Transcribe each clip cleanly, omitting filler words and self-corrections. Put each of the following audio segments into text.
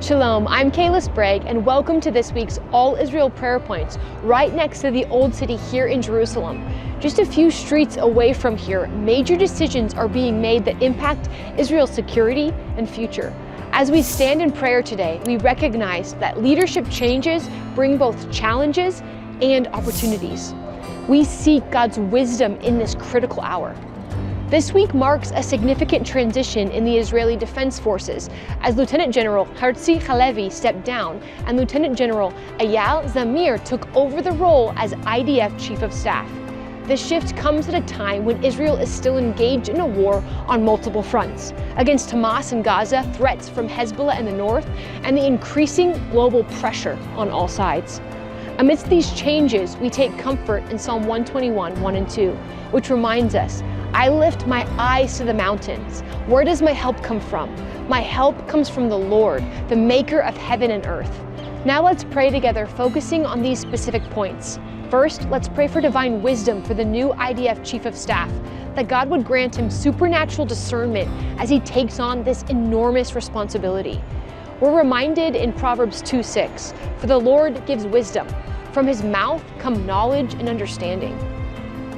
Shalom, I'm Kayla Sprague, and welcome to this week's All Israel Prayer Points, right next to the Old City here in Jerusalem. Just a few streets away from here, major decisions are being made that impact Israel's security and future. As we stand in prayer today, we recognize that leadership changes bring both challenges and opportunities. We seek God's wisdom in this critical hour. This week marks a significant transition in the Israeli Defense Forces as Lieutenant General Herzi Halevi stepped down and Lieutenant General Eyal Zamir took over the role as IDF Chief of Staff. This shift comes at a time when Israel is still engaged in a war on multiple fronts, against Hamas in Gaza, threats from Hezbollah in the north, and the increasing global pressure on all sides. Amidst these changes, we take comfort in Psalm 121, 1 and 2, which reminds us, I lift my eyes to the mountains. Where does my help come from? My help comes from the Lord, the maker of heaven and earth. Now let's pray together, focusing on these specific points. First, let's pray for divine wisdom for the new IDF Chief of Staff, that God would grant him supernatural discernment as he takes on this enormous responsibility. We're reminded in Proverbs 2:6, for the Lord gives wisdom. From his mouth come knowledge and understanding.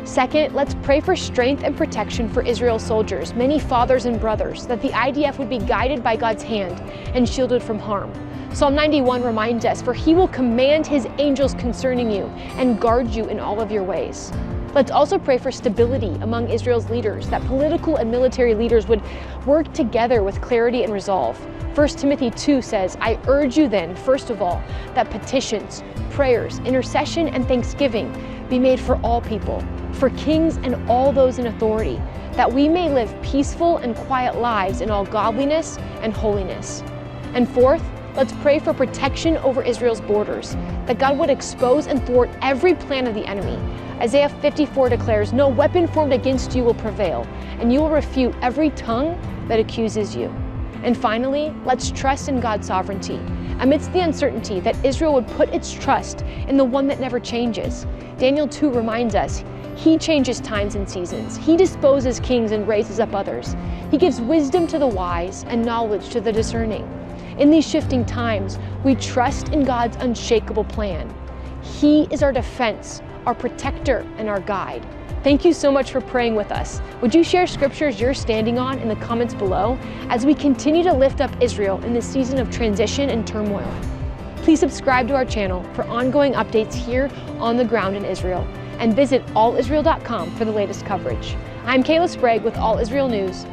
Second, let's pray for strength and protection for Israel's soldiers, many fathers and brothers, that the IDF would be guided by God's hand and shielded from harm. Psalm 91 reminds us, for he will command his angels concerning you and guard you in all of your ways. Let's also pray for stability among Israel's leaders, that political and military leaders would work together with clarity and resolve. 1 Timothy 2 says, I urge you then, first of all, that petitions, prayers, intercession, and thanksgiving be made for all people, for kings and all those in authority, that we may live peaceful and quiet lives in all godliness and holiness. And fourth, let's pray for protection over Israel's borders, that God would expose and thwart every plan of the enemy. Isaiah 54 declares, no weapon formed against you will prevail, and you will refute every tongue that accuses you. And finally, let's trust in God's sovereignty, amidst the uncertainty that Israel would put its trust in the one that never changes. Daniel 2 reminds us, he changes times and seasons. He disposes kings and raises up others. He gives wisdom to the wise and knowledge to the discerning. In these shifting times, we trust in God's unshakable plan. He is our defense, our protector, and our guide. Thank you so much for praying with us. Would you share scriptures you're standing on in the comments below as we continue to lift up Israel in this season of transition and turmoil? Please subscribe to our channel for ongoing updates here on the ground in Israel, and visit allisrael.com for the latest coverage. I'm Kayla Sprague with All Israel News.